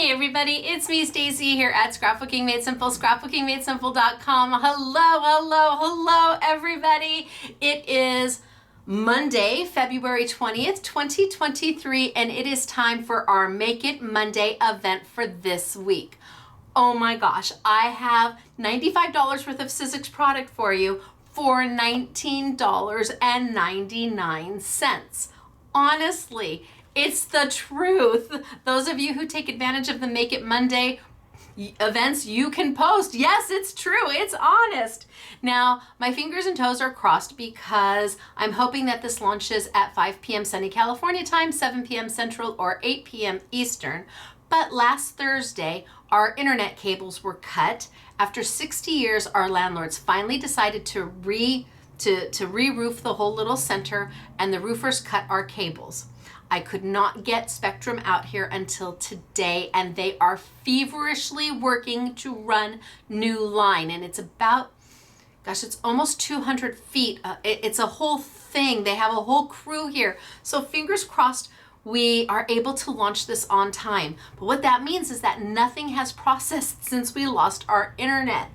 Hey everybody, it's me Stacy here at Scrapbooking Made Simple, scrapbookingmadesimple.com. Hello everybody. It is Monday, February 20th, 2023, and it is time for our Make It Monday event for this week. Oh my gosh, I have $95 worth of Sizzix product for you for $19.99. Honestly, it's the truth. Those of you who take advantage of the Make It Monday events, you can post. Yes, it's true. It's honest. Now, my fingers and toes are crossed because I'm hoping that this launches at 5 p.m. sunny California time, 7 p.m. Central, or 8 p.m. Eastern. But last Thursday, our internet cables were cut. After 60 years, our landlords finally decided to re-roof the whole little center, and the roofers cut our cables. I could not get Spectrum out here until today, and they are feverishly working to run new line. And it's about, gosh, it's almost 200 feet. It's a whole thing. They have a whole crew here. So fingers crossed we are able to launch this on time. But what that means is that nothing has processed since we lost our internet.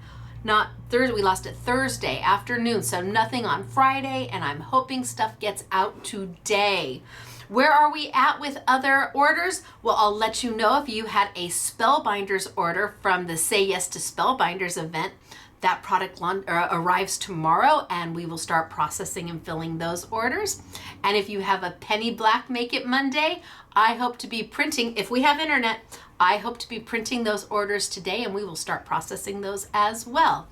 Not Thursday, we lost it Thursday afternoon, so nothing on Friday, and I'm hoping stuff gets out today. Where are we at with other orders? Well, I'll let you know if you had a Spellbinders order from the Say Yes to Spellbinders event. That product arrives tomorrow, and we will start processing and filling those orders. And if you have a Penny Black Make It Monday, I hope to be printing, if we have internet, I hope to be printing those orders today, and we will start processing those as well.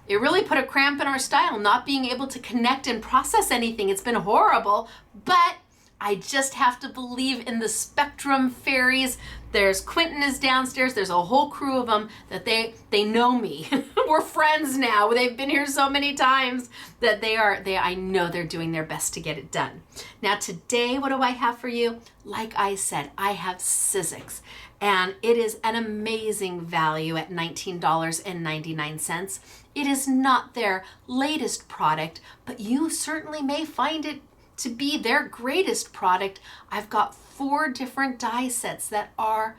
It really put a cramp in our style, not being able to connect and process anything. It's been horrible, but I just have to believe in the Spectrum fairies. There's Quentin is downstairs. There's a whole crew of them that they know me. We're friends now. They've been here so many times that I know they're doing their best to get it done. Now today, what do I have for you? Like I said, I have Sizzix, and it is an amazing value at $19.99. It is not their latest product, but you certainly may find it to be their greatest product. I've got 4 different die sets that are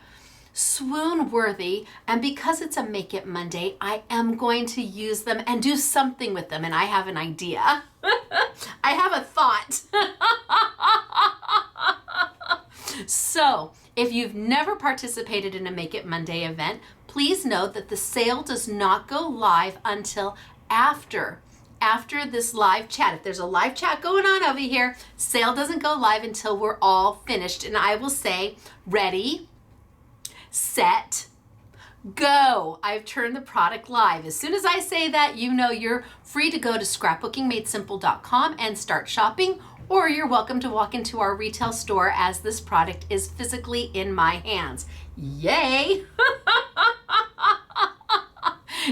swoon worthy, and because it's a Make It Monday, I am going to use them and do something with them, and I have an idea. I have a thought. So if you've never participated in a Make It Monday event, please note that the sale does not go live until after this live chat. If there's a live chat going on over here, sale doesn't go live until we're all finished. And I will say, ready, set, go. I've turned the product live. As soon as I say that, you know you're free to go to scrapbookingmadesimple.com and start shopping, or you're welcome to walk into our retail store as this product is physically in my hands. Yay!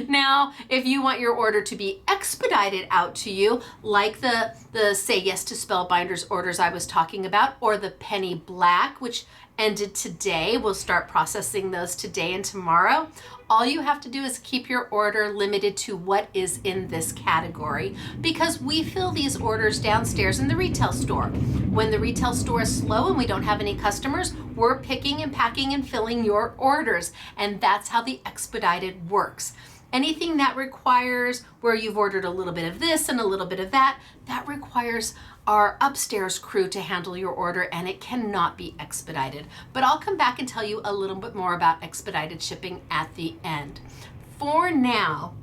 Now, if you want your order to be expedited out to you, like the Say Yes to Spellbinders orders I was talking about, or the Penny Black, which ended today, we'll start processing those today and tomorrow. All you have to do is keep your order limited to what is in this category, because we fill these orders downstairs in the retail store. When the retail store is slow and we don't have any customers, we're picking and packing and filling your orders, and that's how the expedited works. Anything that requires where you've ordered a little bit of this and a little bit of that, that requires our upstairs crew to handle your order, and it cannot be expedited. But I'll come back and tell you a little bit more about expedited shipping at the end. For now,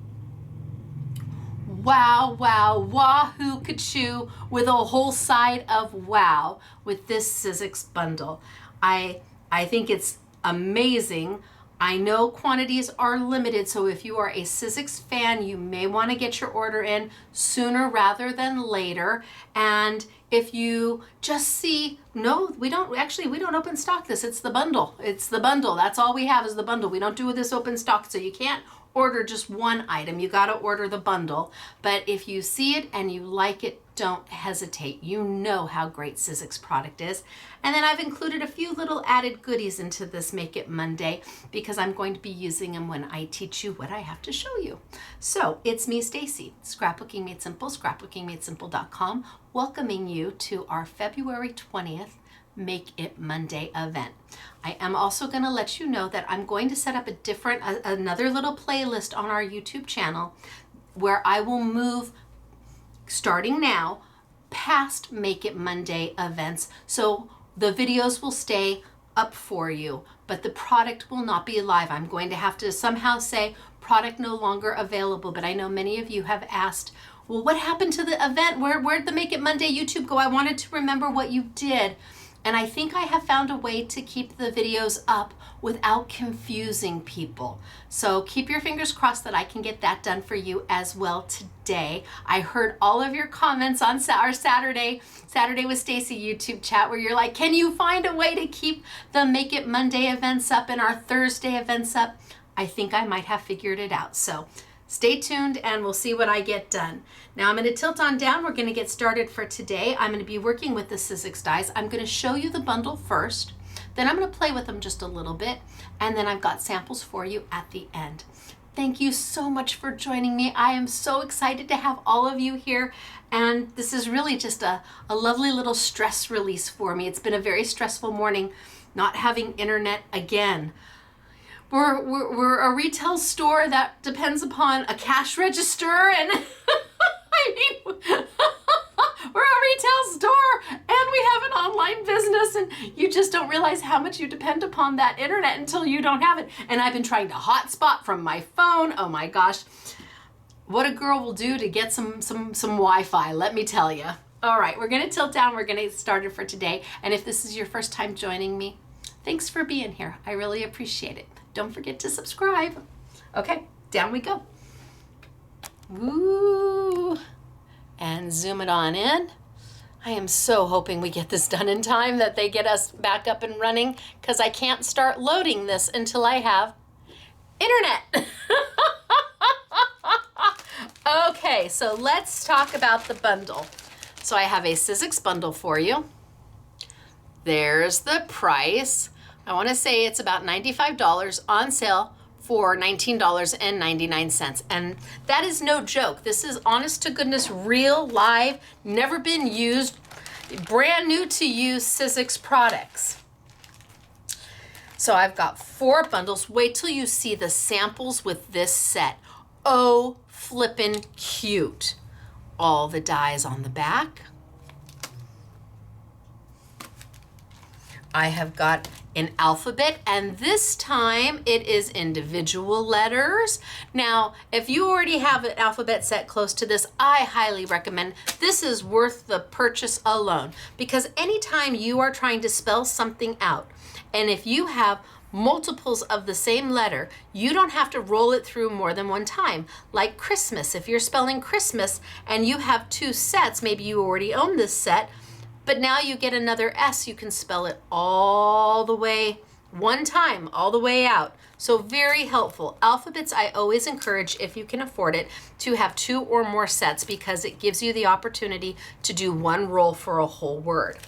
wow, wahoo kachoo, with a whole side of wow with this Sizzix bundle. I think it's amazing. I know quantities are limited, so if you are a Sizzix fan, you may want to get your order in sooner rather than later. And if you just see, no, we don't open stock this. It's the bundle. It's the bundle. That's all we have is the bundle. We don't do this open stock, so you can't order just one item. You got to order the bundle. But if you see it and you like it, don't hesitate. You know how great Sizzix product is. And then I've included a few little added goodies into this Make It Monday because I'm going to be using them when I teach you what I have to show you. So it's me, Stacy, Scrapbooking Made Simple, scrapbookingmadesimple.com, welcoming you to our February 20th Make It Monday event. I am also going to let you know that I'm going to set up another little playlist on our YouTube channel where I will move, starting now, past Make It Monday events. So the videos will stay up for you, but the product will not be live. I'm going to have to somehow say product no longer available, but I know many of you have asked, well, what happened to the event? Where'd the Make It Monday YouTube go? I wanted to remember what you did. And I think I have found a way to keep the videos up without confusing people. So keep your fingers crossed that I can get that done for you as well today. I heard all of your comments on our Saturday with Stacy YouTube chat where you're like, can you find a way to keep the Make It Monday events up and our Thursday events up? I think I might have figured it out. So stay tuned and we'll see what I get done. Now I'm going to tilt on down. We're going to get started for today. I'm going to be working with the Sizzix dies. I'm going to show you the bundle first. Then I'm going to play with them just a little bit. And then I've got samples for you at the end. Thank you so much for joining me. I am so excited to have all of you here. And this is really just a lovely little stress release for me. It's been a very stressful morning not having internet again. We're a retail store that depends upon a cash register and I mean, we're a retail store and we have an online business and you just don't realize how much you depend upon that internet until you don't have it. And I've been trying to hotspot from my phone. Oh my gosh, what a girl will do to get some Wi-Fi, let me tell you. All right, we're gonna tilt down. We're gonna get started for today. And if this is your first time joining me, thanks for being here. I really appreciate it. Don't forget to subscribe. Okay, down we go. Woo! And zoom it on in. I am so hoping we get this done in time, that they get us back up and running, because I can't start loading this until I have internet. Okay, so let's talk about the bundle. So I have a Sizzix bundle for you. There's the price. I want to say it's about $95 on sale for $19.99. And that is no joke. This is honest to goodness, real, live, never been used, brand new to use Sizzix products. So I've got 4 bundles. Wait till you see the samples with this set. Oh, flippin' cute. All the dies on the back. I have got an alphabet, and this time it is individual letters. Now, if you already have an alphabet set close to this, I highly recommend. This is worth the purchase alone, because anytime you are trying to spell something out, and if you have multiples of the same letter, you don't have to roll it through more than one time. Like Christmas, if you're spelling Christmas and you have 2 sets, maybe you already own this set, but now you get another S, you can spell it all the way, one time, all the way out. So very helpful. Alphabets, I always encourage, if you can afford it, to have 2 or more sets, because it gives you the opportunity to do one roll for a whole word.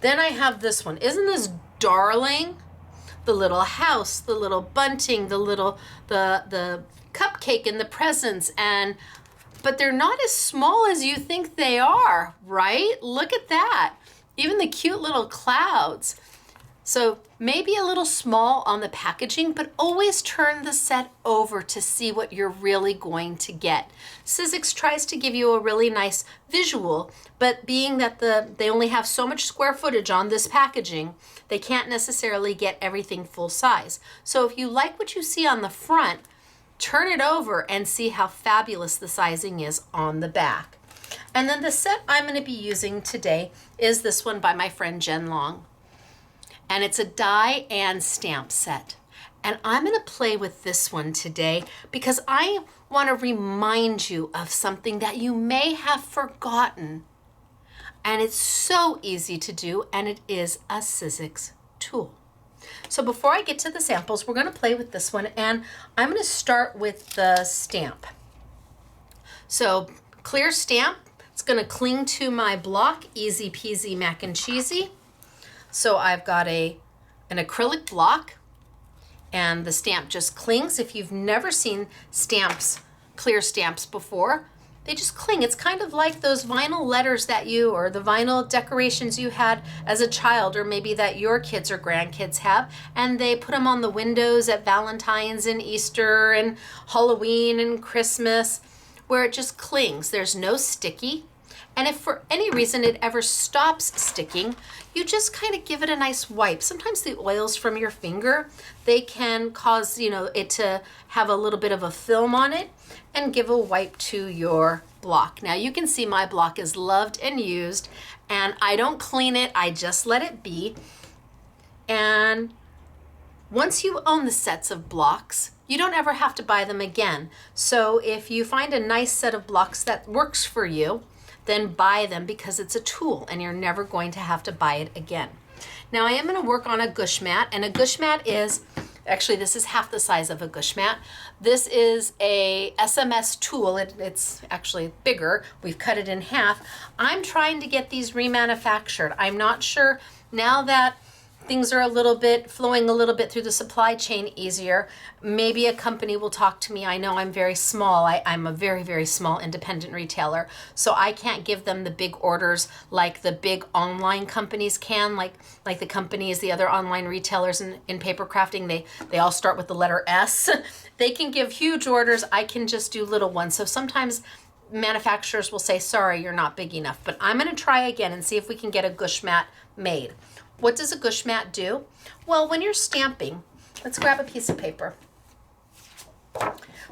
Then I have this one. Isn't this darling? The little house, the little bunting, the cupcake and the presents, but they're not as small as you think they are, right? Look at that. Even the cute little clouds. So maybe a little small on the packaging, but always turn the set over to see what you're really going to get. Sizzix tries to give you a really nice visual, but being that they only have so much square footage on this packaging, they can't necessarily get everything full size. So if you like what you see on the front, turn it over and see how fabulous the sizing is on the back. And then the set I'm going to be using today is this one by my friend Jen Long. And it's a die and stamp set. And I'm going to play with this one today because I want to remind you of something that you may have forgotten. And it's so easy to do, and it is a Sizzix tool. So before I get to the samples, we're going to play with this one, and I'm going to start with the stamp. So clear stamp, it's going to cling to my block, easy peasy mac and cheesy. So I've got an acrylic block, and the stamp just clings. If you've never seen stamps, clear stamps before, they just cling. It's kind of like those vinyl letters that you, or the vinyl decorations you had as a child, or maybe that your kids or grandkids have, and they put them on the windows at Valentine's and Easter and Halloween and Christmas, where it just clings. There's no sticky. And if for any reason it ever stops sticking, you just kind of give it a nice wipe. Sometimes the oils from your finger, they can cause, it to have a little bit of a film on it, and give a wipe to your block. Now you can see my block is loved and used, and I don't clean it, I just let it be. And once you own the sets of blocks, you don't ever have to buy them again. So if you find a nice set of blocks that works for you, then buy them, because it's a tool and you're never going to have to buy it again. Now I am going to work on a gush mat, and a gush mat is, actually this is half the size of a gush mat. This is a SMS tool. It's actually bigger. We've cut it in half. I'm trying to get these remanufactured. I'm not sure now that things are flowing a little bit through the supply chain easier. Maybe a company will talk to me. I know I'm very small. I'm a very, very small independent retailer. So I can't give them the big orders like the big online companies can, like the companies, the other online retailers in paper crafting, they all start with the letter S. They can give huge orders. I can just do little ones. So sometimes manufacturers will say, sorry, you're not big enough. But I'm gonna try again and see if we can get a gush mat made. What does a gush mat do? Well, when you're stamping, let's grab a piece of paper.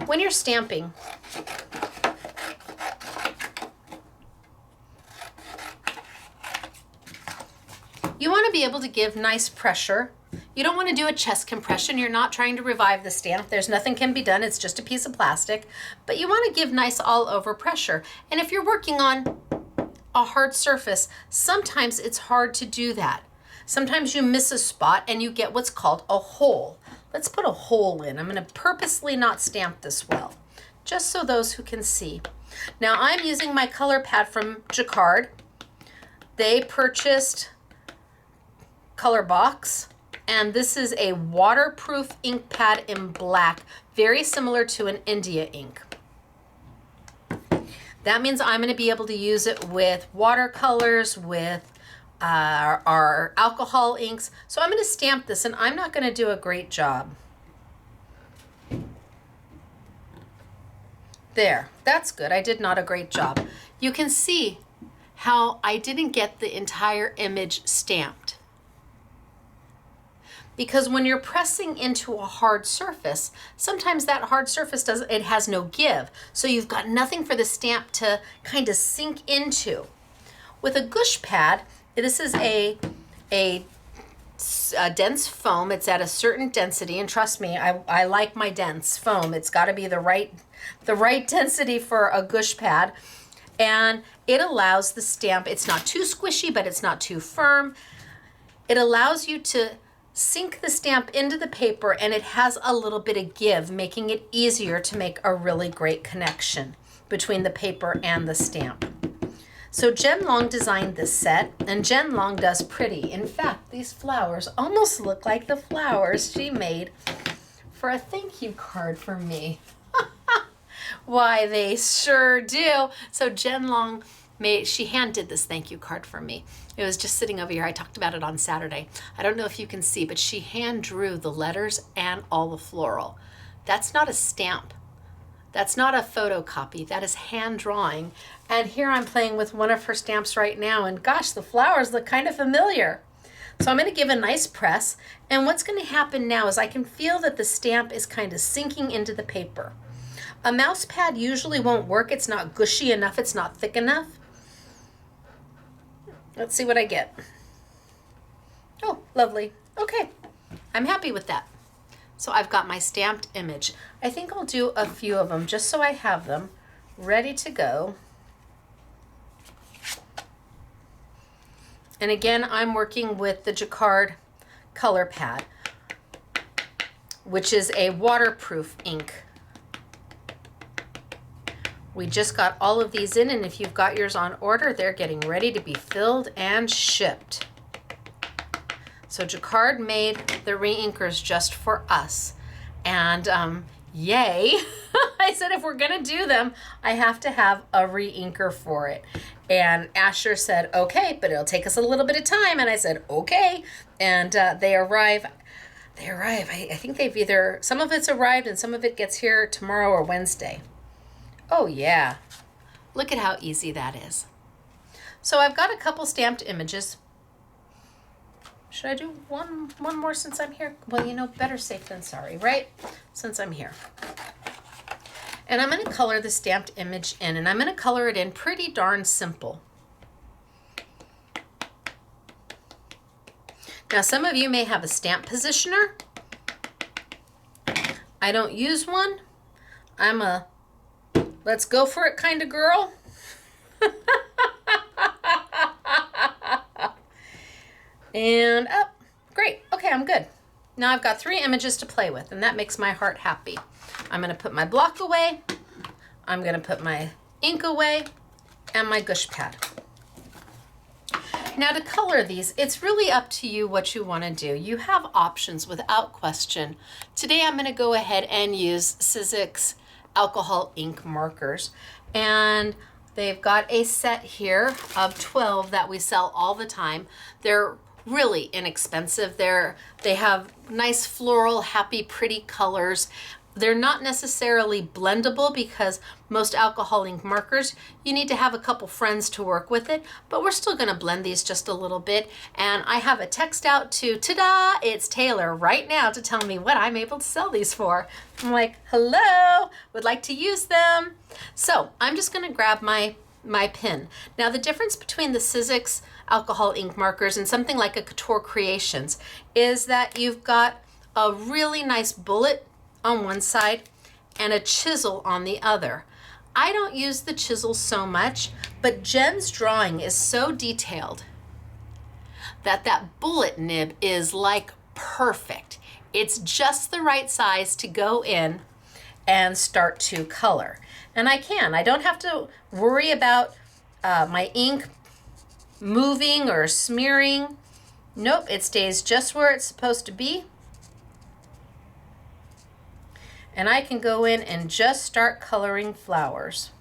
When you're stamping, you want to be able to give nice pressure. You don't want to do a chest compression. You're not trying to revive the stamp. There's nothing can be done. It's just a piece of plastic. But you want to give nice all over pressure. And if you're working on a hard surface, sometimes it's hard to do that. Sometimes you miss a spot and you get what's called a hole. Let's put a hole in. I'm going to purposely not stamp this well, just so those who can see. Now I'm using my color pad from Jacquard. They purchased Color Box, and this is a waterproof ink pad in black, very similar to an India ink. That means I'm going to be able to use it with watercolors, with our alcohol inks. So I'm going to stamp this, and I'm not going to do a great job. There, that's good. I did not a great job. You can see how I didn't get the entire image stamped. Because when you're pressing into a hard surface, sometimes that hard surface it has no give. So you've got nothing for the stamp to kind of sink into. With a gush pad, this is a dense foam. It's at a certain density, and trust me, I like my dense foam. It's got to be the right density for a gush pad, and it allows the stamp. It's not too squishy, but it's not too firm. It allows you to sink the stamp into the paper, and it has a little bit of give, making it easier to make a really great connection between the paper and the stamp. So Jen Long designed this set, and Jen Long does pretty. In fact, these flowers almost look like the flowers she made for a thank you card for me. Why, they sure do. So Jen Long she hand did this thank you card for me. It was just sitting over here. I talked about it on Saturday. I don't know if you can see, but she hand drew the letters and all the floral. That's not a stamp. That's not a photocopy. That is hand drawing. And here I'm playing with one of her stamps right now, and gosh, the flowers look kind of familiar. So I'm going to give a nice press, and what's going to happen now is I can feel that the stamp is kind of sinking into the paper. A mouse pad usually won't work. It's not gushy enough. It's not thick enough. Let's see what I get. Oh, lovely. Okay, I'm happy with that. So I've got my stamped image. I think I'll do a few of them just so I have them ready to go. And again, I'm working with the Jacquard color pad, which is a waterproof ink. We just got all of these in, and if you've got yours on order, they're getting ready to be filled and shipped. So Jacquard made the re-inkers just for us. And Yay. I said, if we're going to do them, I have to have a re-inker for it. And Asher said, okay, but it'll take us a little bit of time. And I said, okay. And they arrive. I think they've either, some of it's arrived and some of it gets here tomorrow or Wednesday. Oh, yeah. Look at how easy that is. So I've got a couple stamped images. Should I do one more since I'm here? Well, you know, better safe than sorry, right? Since I'm here. And I'm going to color the stamped image in, and I'm going to color it in pretty darn simple. Now, some of you may have a stamp positioner. I don't use one. I'm a let's go for it kind of girl. And up. Great. Okay, I'm good. Now I've got 3 images to play with, and that makes my heart happy. I'm going to put my block away. I'm going to put my ink away and my gush pad. Now to color these, it's really up to you what you want to do. You have options without question. Today I'm going to go ahead and use Sizzix alcohol ink markers. And they've got a set here of 12 that we sell all the time. They're really inexpensive. They have nice floral, happy, pretty colors. They're not necessarily blendable because most alcohol ink markers, you need to have a couple friends to work with it, but we're still gonna blend these just a little bit. And I have a text out to, ta-da, it's Taylor right now to tell me what I'm able to sell these for. I'm like, hello, would like to use them. So I'm just gonna grab my pin. Now the difference between the Sizzix alcohol ink markers and something like a Couture Creations is that you've got a really nice bullet on one side and a chisel on the other. I don't use the chisel so much, but Jen's drawing is so detailed that that bullet nib is like perfect. It's just the right size to go in and start to color. And I don't have to worry about my ink moving or smearing. Nope, it stays just where it's supposed to be. And I can go in and just start coloring flowers.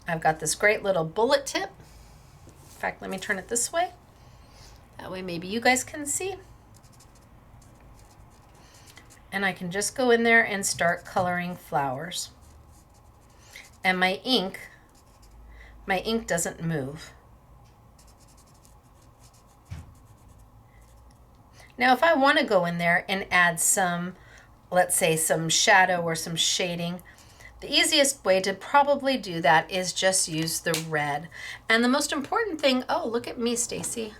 I've got this great little bullet tip. In fact, let me turn it this way. That way maybe you guys can see. And I can just go in there and start coloring flowers. And my ink doesn't move. Now, if I want to go in there and add some, let's say some shadow or some shading, the easiest way to probably do that is just use the red. And the most important thing, oh, look at me, Stacy.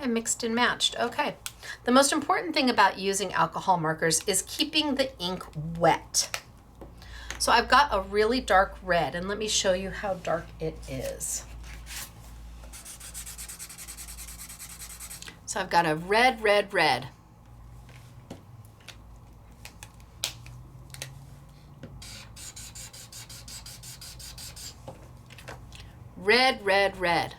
I mixed and matched. Okay. The most important thing about using alcohol markers is keeping the ink wet. So I've got a really dark red, and let me show you how dark it is. So I've got a red, red, red. Red, red, red.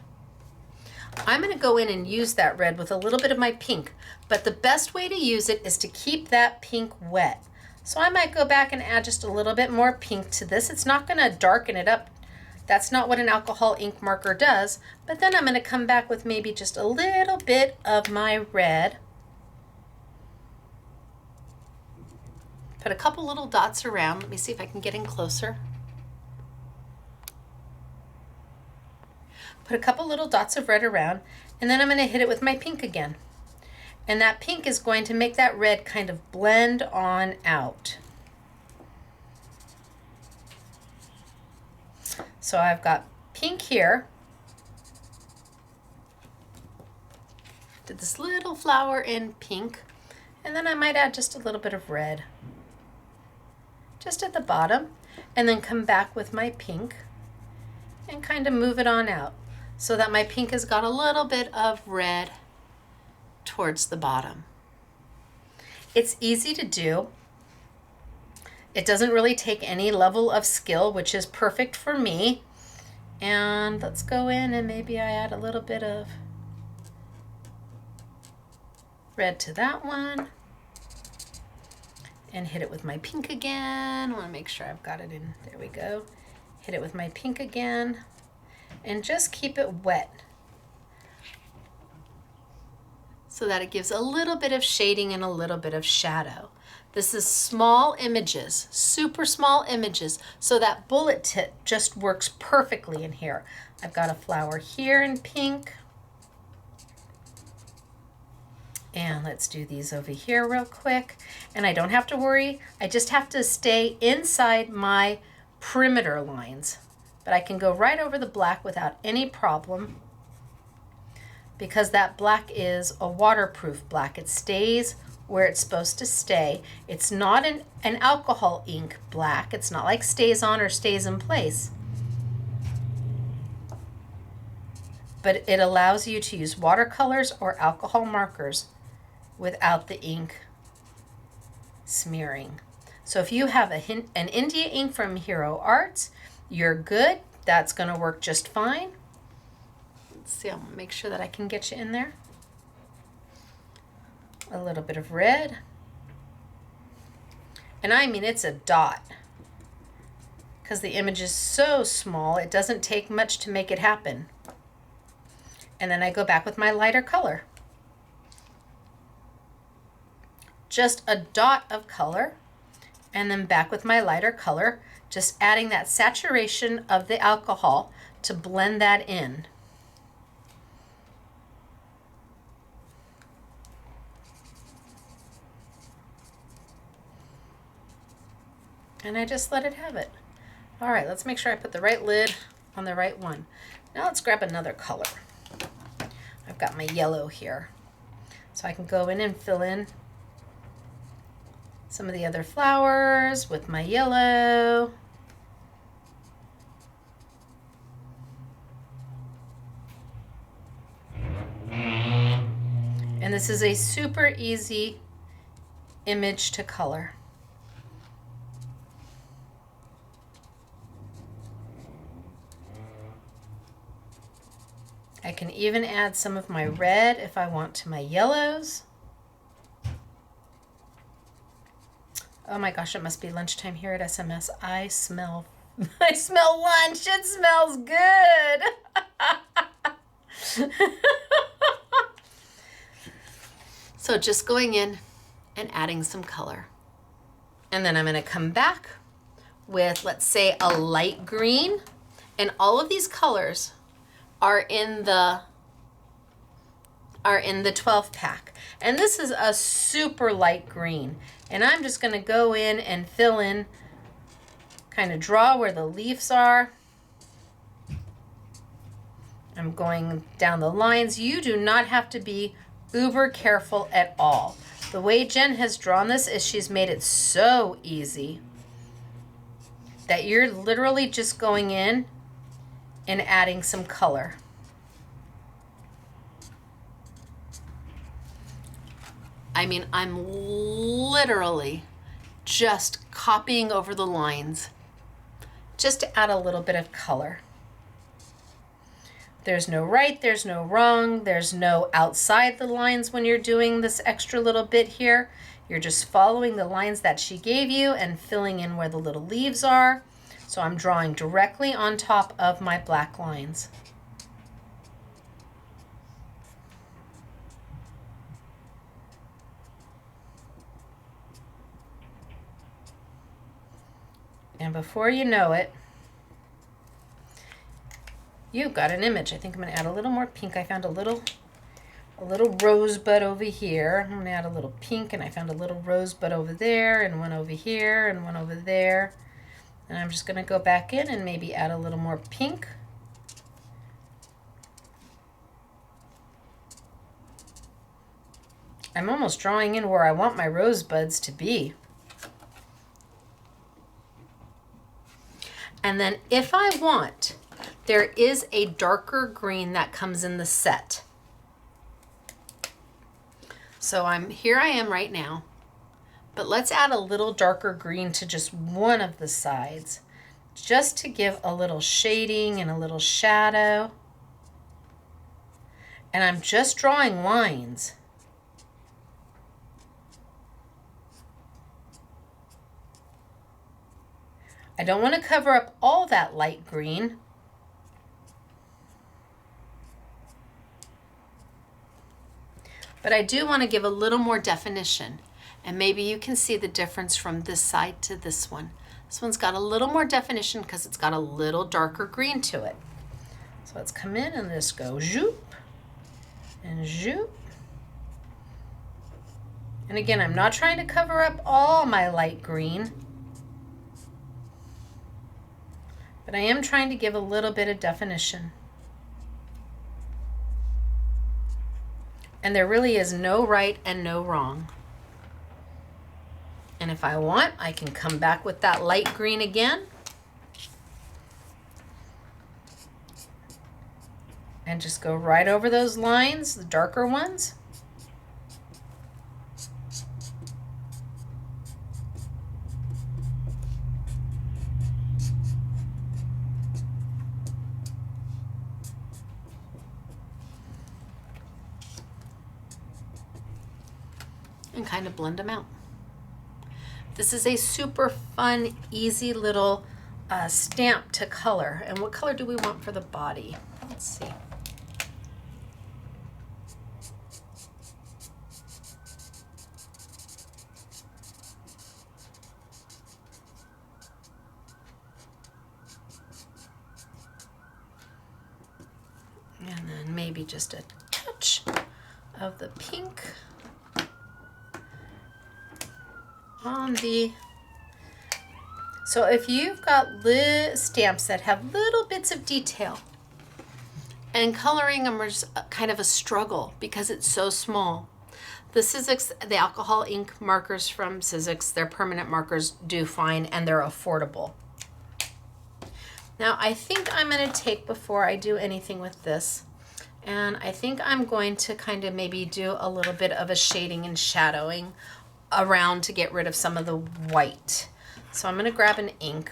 I'm going to go in and use that red with a little bit of my pink, but the best way to use it is to keep that pink wet. So I might go back and add just a little bit more pink to this. It's not going to darken it up. That's not what an alcohol ink marker does, but then I'm going to come back with maybe just a little bit of my red. Put a couple little dots around. Let me see if I can get in closer. Put a couple little dots of red around, and then I'm going to hit it with my pink again. And that pink is going to make that red kind of blend on out. So I've got pink here. Did this little flower in pink, and then I might add just a little bit of red just at the bottom, and then come back with my pink and kind of move it on out so that my pink has got a little bit of red towards the bottom. It's easy to do. It doesn't really take any level of skill, which is perfect for me. And let's go in and maybe I add a little bit of red to that one. and hit it with my pink again. I want to make sure I've got it in. There we go. Hit it with my pink again and just keep it wet so that it gives a little bit of shading and a little bit of shadow. This is small images, super small images, so that bullet tip just works perfectly in here. I've got a flower here in pink. And let's do these over here real quick. And I don't have to worry. I just have to stay inside my perimeter lines. But I can go right over the black without any problem because that black is a waterproof black. It stays where it's supposed to stay. It's not an alcohol ink black. It's not like stays on or stays in place. But it allows you to use watercolors or alcohol markers without the ink smearing. So if you have an India ink from Hero Arts, you're good. That's going to work just fine. Let's see, I'm going to make sure that I can get you in there. A little bit of red. And I mean, it's a dot because the image is so small, it doesn't take much to make it happen. And then I go back with my lighter color. Just a dot of color, and then back with my lighter color, just adding that saturation of the alcohol to blend that in. And I just let it have it. All right, let's make sure I put the right lid on the right one. Now let's grab another color. I've got my yellow here. So I can go in and fill in some of the other flowers with my yellow. And this is a super easy image to color. I can even add some of my red if I want to my yellows. Oh my gosh, it must be lunchtime here at SMS. I smell lunch. It smells good. So just going in and adding some color. And then I'm going to come back with, let's say, a light green. And all of these colors are in the 12 pack. And this is a super light green. And I'm just going to go in and fill in, kind of draw where the leaves are. I'm going down the lines. You do not have to be uber careful at all. The way Jen has drawn this is she's made it so easy that you're literally just going in and adding some color. I mean, I'm literally just copying over the lines just to add a little bit of color. There's no right, there's no wrong, there's no outside the lines when you're doing this extra little bit here. You're just following the lines that she gave you and filling in where the little leaves are. So I'm drawing directly on top of my black lines. And before you know it, you've got an image. I think I'm going to add a little more pink. I found a little rosebud over here. I'm going to add a little pink, and I found a little rosebud over there, and one over here, and one over there. And I'm just going to go back in and maybe add a little more pink. I'm almost drawing in where I want my rosebuds to be. And then if I want, there is a darker green that comes in the set. So here I am right now, but let's add a little darker green to just one of the sides, just to give a little shading and a little shadow. And I'm just drawing lines. I don't want to cover up all that light green. But I do want to give a little more definition. And maybe you can see the difference from this side to this one. This one's got a little more definition because it's got a little darker green to it. So let's come in and just go zoop and zoop. And again, I'm not trying to cover up all my light green, but I am trying to give a little bit of definition. And there really is no right and no wrong. And if I want, I can come back with that light green again. And just go right over those lines, the darker ones. And kind of blend them out. This is a super fun, easy little stamp to color. And what color do we want for the body? Let's see. And then maybe just a touch of the pink on the, so if you've got stamps that have little bits of detail and coloring them is kind of a struggle because it's so small. The Sizzix, the alcohol ink markers from Sizzix, their permanent markers do fine and they're affordable. Now I think I'm going to take, before I do anything with this, and I think I'm going to kind of maybe do a little bit of a shading and shadowing around to get rid of some of the white. So I'm going to grab an ink,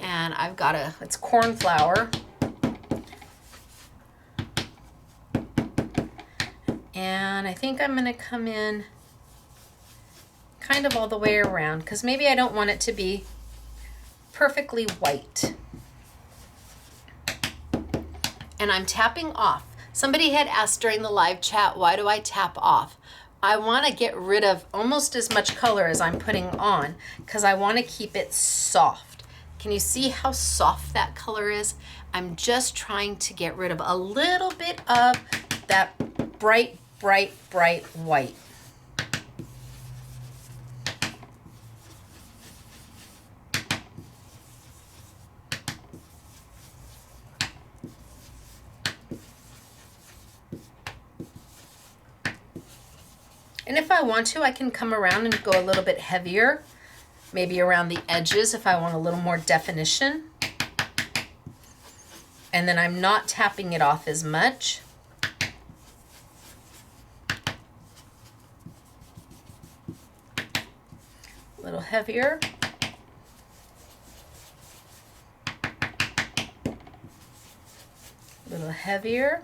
and I've got it's corn flour, and I think I'm going to come in kind of all the way around because maybe I don't want it to be perfectly white. And I'm tapping off. Somebody had asked during the live chat, why do I tap off? I want to get rid of almost as much color as I'm putting on because I want to keep it soft. Can you see how soft that color is? I'm just trying to get rid of a little bit of that bright, bright, bright white. And if I want to, I can come around and go a little bit heavier, maybe around the edges if I want a little more definition. And then I'm not tapping it off as much. A little heavier. A little heavier.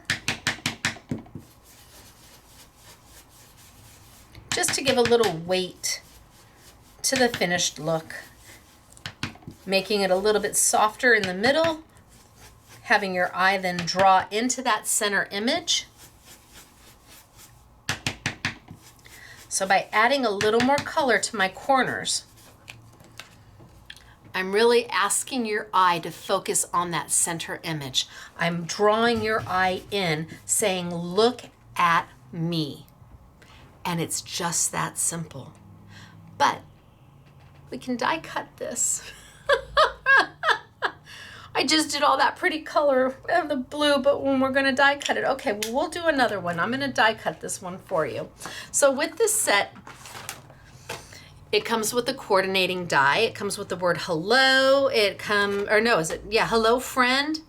Just to give a little weight to the finished look, making it a little bit softer in the middle, having your eye then draw into that center image. So by adding a little more color to my corners, I'm really asking your eye to focus on that center image. I'm drawing your eye in, saying, look at me. And it's just that simple. But we can die cut this. I just did all that pretty color of the blue, but when we're gonna die cut it, okay, well, we'll do another one. I'm gonna die cut this one for you. So with this set, it comes with the coordinating die. It comes with the word hello. Hello friend.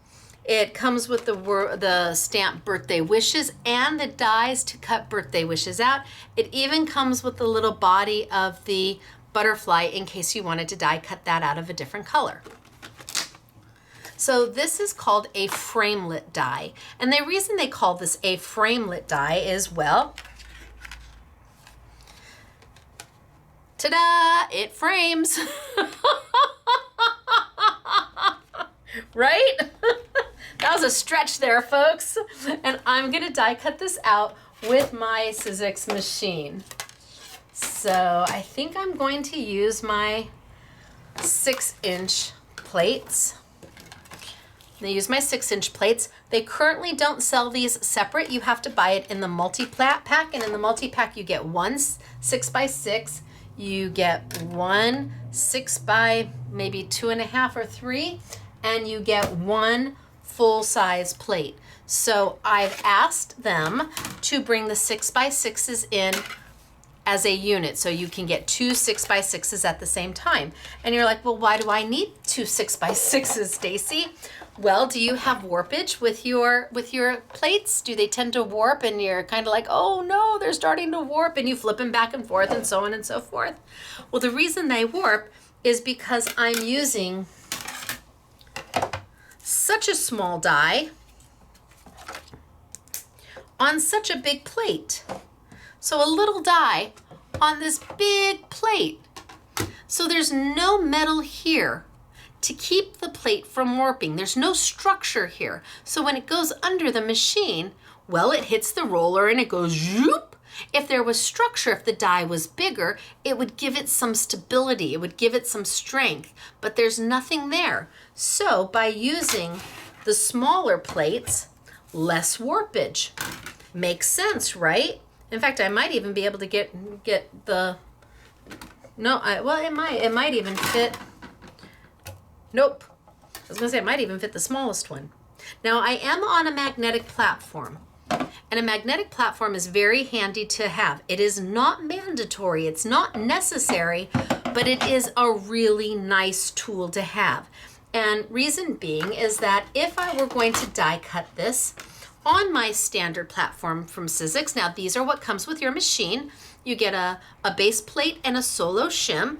It comes with the stamp birthday wishes and the dies to cut birthday wishes out. It even comes with the little body of the butterfly in case you wanted to die cut that out of a different color. So this is called a framelit die. And the reason they call this a framelit die is, well, ta-da, it frames. right? That was a stretch there, folks. And I'm gonna die cut this out with my Sizzix machine. So I think I'm going to use my 6-inch plates. I use my 6-inch plates. They currently don't sell these separate. You have to buy it in the multi-pack, and in the multi-pack you get one 6x6. You get one 6 by maybe 2.5 or 3, and you get one full-size plate. So I've asked them to bring the 6x6s in as a unit, so you can get two 6x6s at the same time. And you're like, well, why do I need two 6x6s, Stacy? Well, do you have warpage with your plates? Do they tend to warp and you're kind of like, oh no, they're starting to warp, and you flip them back and forth and so on and so forth? Well, the reason they warp is because I'm using such a small die on such a big plate. So a little die on this big plate. So there's no metal here to keep the plate from warping. There's no structure here. So when it goes under the machine, well, it hits the roller and it goes zoop. If there was structure, if the die was bigger, it would give it some stability. It would give it some strength, but there's nothing there. So by using the smaller plates, less warpage. Makes sense, right? In fact, I might even be able to get the, no, well, it might even fit, nope. I was gonna say it might even fit the smallest one. Now I am on a magnetic platform, and a magnetic platform is very handy to have. It is not mandatory, it's not necessary, but it is a really nice tool to have. And reason being is that if I were going to die cut this on my standard platform from Sizzix, now these are what comes with your machine. You get a base plate and a solo shim.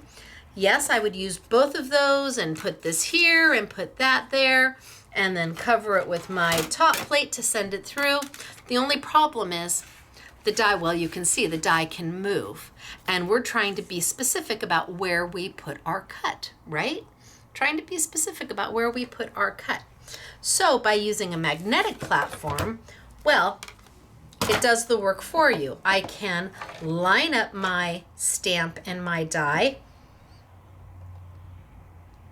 Yes, I would use both of those and put this here and put that there, and then cover it with my top plate to send it through. The only problem is the die, well, you can see the die can move, and we're trying to be specific about where we put our cut, right? Trying to be specific about where we put our cut. So by using a magnetic platform, well, it does the work for you. I can line up my stamp and my die,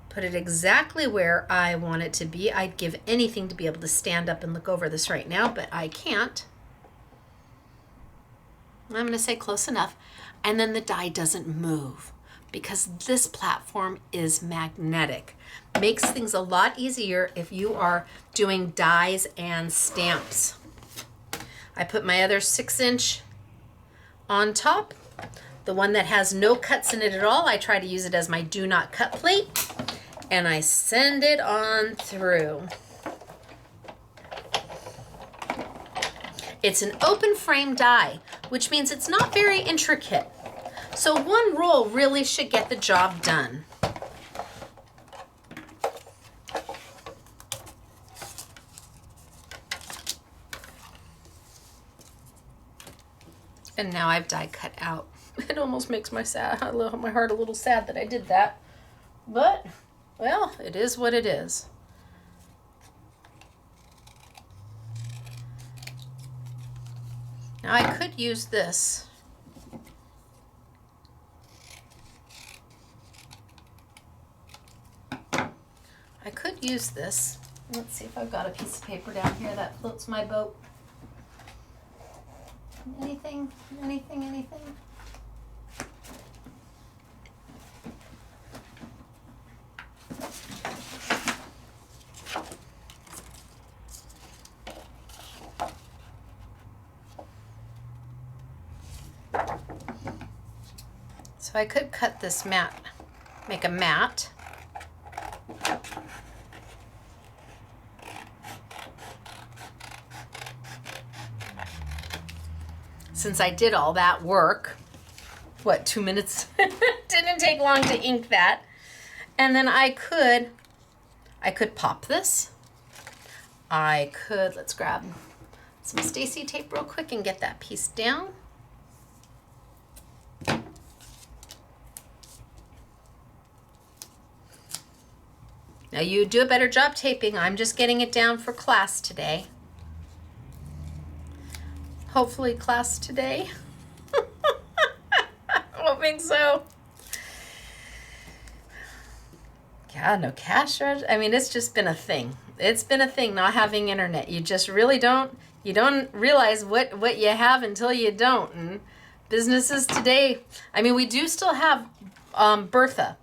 put it exactly where I want it to be. I'd give anything to be able to stand up and look over this right now, but I can't. I'm gonna say close enough. And then the die doesn't move because this platform is magnetic. Makes things a lot easier if you are doing dies and stamps. I put my other 6-inch on top. The one that has no cuts in it at all, I try to use it as my do not cut plate, and I send it on through. It's an open frame die, which means it's not very intricate. So one roll really should get the job done. And now I've die cut out. It almost makes my heart a little sad that I did that. But, well, it is what it is. Now I could use this. I could use this. Let's see if I've got a piece of paper down here that floats my boat. Anything? So I could cut this mat, make a mat. Since I did all that work, what, 2 minutes? Didn't take long to ink that. And then I could pop this. Let's grab some Stacy tape real quick and get that piece down. Now you do a better job taping. I'm just getting it down for class today. Hopefully class today. Hoping so. Yeah, no cash register. I mean, it's just been a thing. It's been a thing not having internet. You just really don't realize what you have until you don't. And businesses today, I mean, we do still have Bertha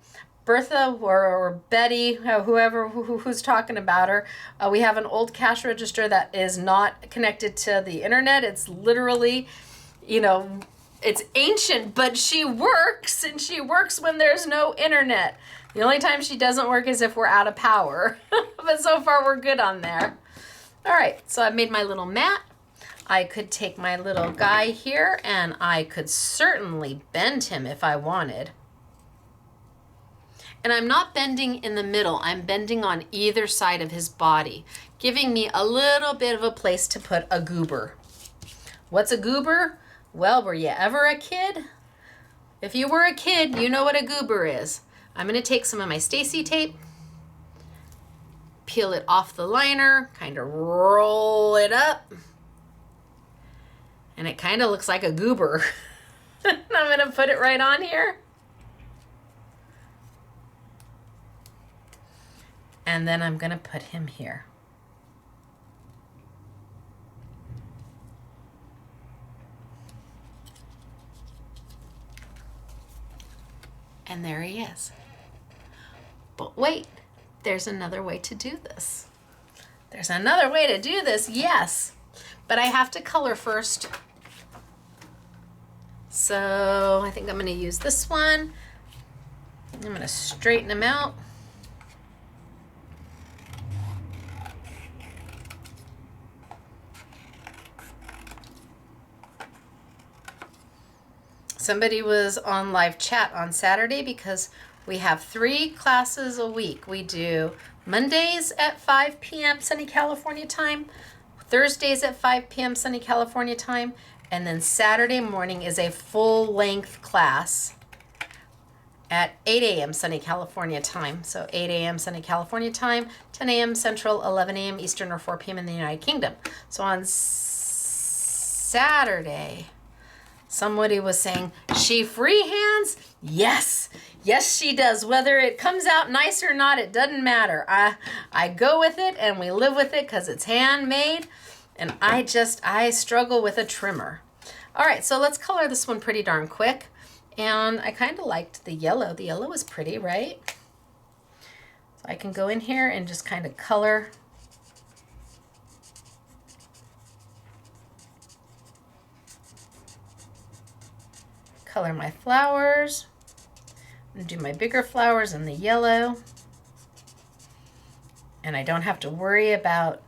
or Betty, whoever who's talking about her. We have an old cash register that is not connected to the internet. It's literally, it's ancient, but she works, and she works when there's no internet. The only time she doesn't work is if we're out of power. But so far we're good on there. All right, so I've made my little mat. I could take my little guy here and I could certainly bend him if I wanted. And I'm not bending in the middle, I'm bending on either side of his body, giving me a little bit of a place to put a goober. What's a goober? Well, were you ever a kid? If you were a kid, you know what a goober is. I'm gonna take some of my Stacy tape, peel it off the liner, kind of roll it up, and it kind of looks like a goober. I'm gonna put it right on here. And then I'm gonna put him here. And there he is. But wait, there's another way to do this. There's another way to do this, yes. But I have to color first. So I think I'm gonna use this one. I'm gonna straighten him out. Somebody was on live chat on Saturday because we have 3 classes a week. We do Mondays at 5 p.m. sunny California time, Thursdays at 5 p.m. sunny California time, and then Saturday morning is a full-length class at 8 a.m. sunny California time. So 8 a.m. sunny California time, 10 a.m. Central, 11 a.m. Eastern, or 4 p.m. in the United Kingdom. So on Saturday, somebody was saying, she freehands? Yes, yes she does. Whether it comes out nice or not, it doesn't matter. I go with it and we live with it because it's handmade, and I struggle with a trimmer. All right, so let's color this one pretty darn quick. And I kind of liked the yellow. The yellow was pretty, right? So I can go in here and just kind of color. Color my flowers, and do my bigger flowers in the yellow. And I don't have to worry about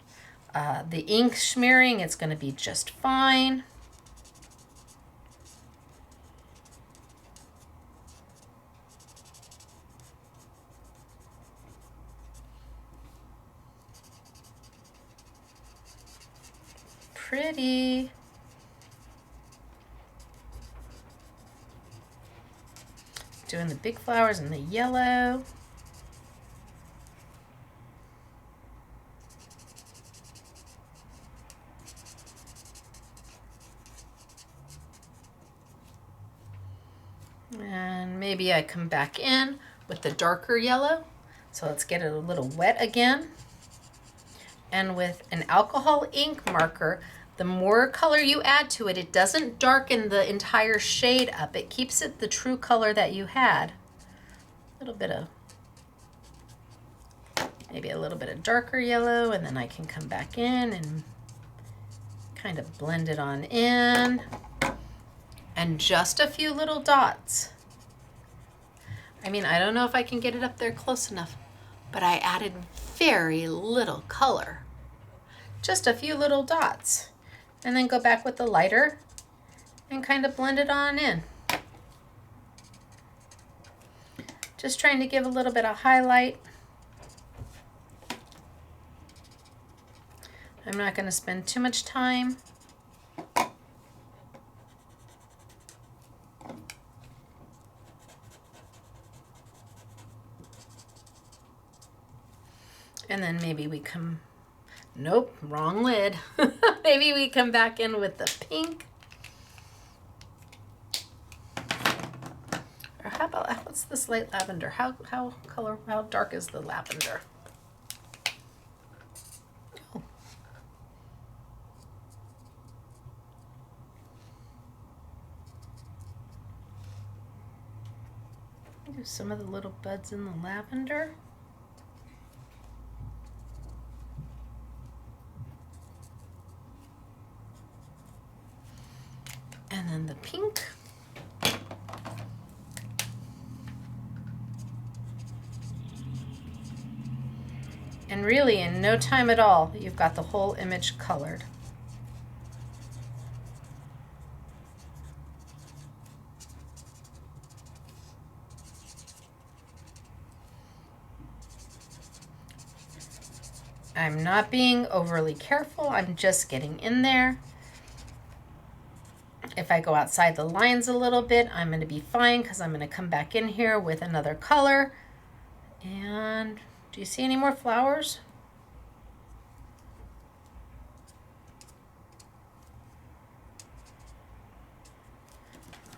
the ink smearing. It's going to be just fine. Pretty. Doing the big flowers in the yellow. And maybe I come back in with the darker yellow. So let's get it a little wet again. And with an alcohol ink marker, the more color you add to it, it doesn't darken the entire shade up. It keeps it the true color that you had. A little bit of, maybe a little bit of darker yellow, and then I can come back in and kind of blend it on in. And just a few little dots. I mean, I don't know if I can get it up there close enough, but I added very little color. Just a few little dots. And then go back with the lighter and kind of blend it on in. Just trying to give a little bit of highlight. I'm not going to spend too much time. And then maybe we come, nope, wrong lid. Maybe we come back in with the pink. Or how about, what's this light lavender? How dark is the lavender? Oh. Do some of the little buds in the lavender. And then the pink. And really, in no time at all, you've got the whole image colored. I'm not being overly careful, I'm just getting in there. If I go outside the lines a little bit, I'm going to be fine because I'm going to come back in here with another color. And do you see any more flowers?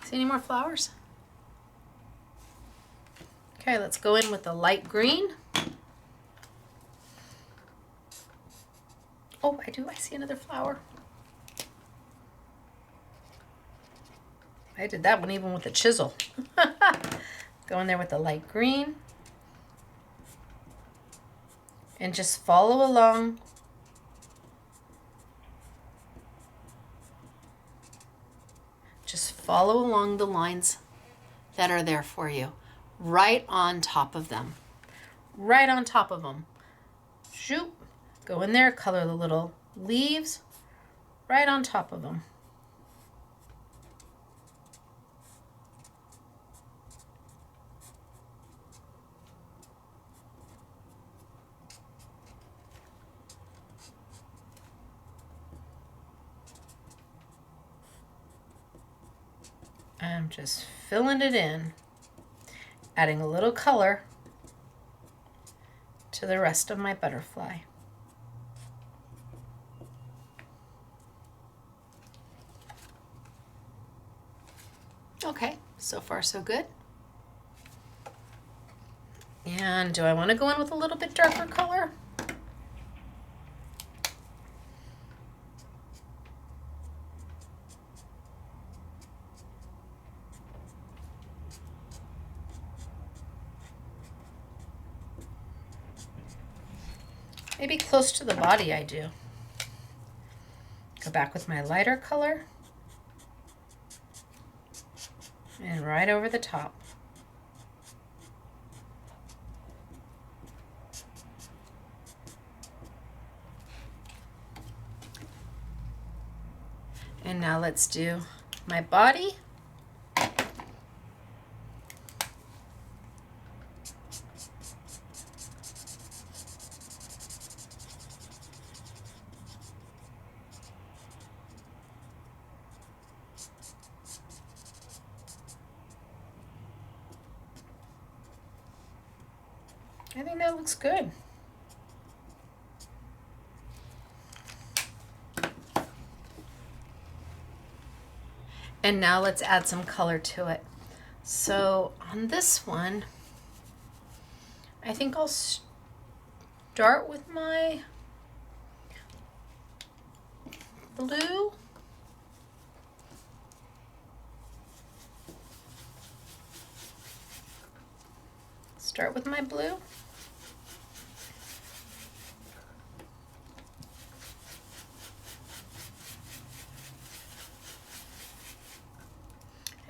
See any more flowers? Okay, let's go in with the light green. Oh, I see another flower. I did that one even with a chisel. Go in there with the light green. And just follow along. Just follow along the lines that are there for you. Right on top of them. Right on top of them. Shoot. Go in there, color the little leaves right on top of them. I'm just filling it in, adding a little color to the rest of my butterfly. Okay, so far so good. And do I want to go in with a little bit darker color? Maybe close to the body I do. Go back with my lighter color. And right over the top. And now let's do my body. I think that looks good. And now let's add some color to it. So on this one, I think I'll start with my blue. Start with my blue.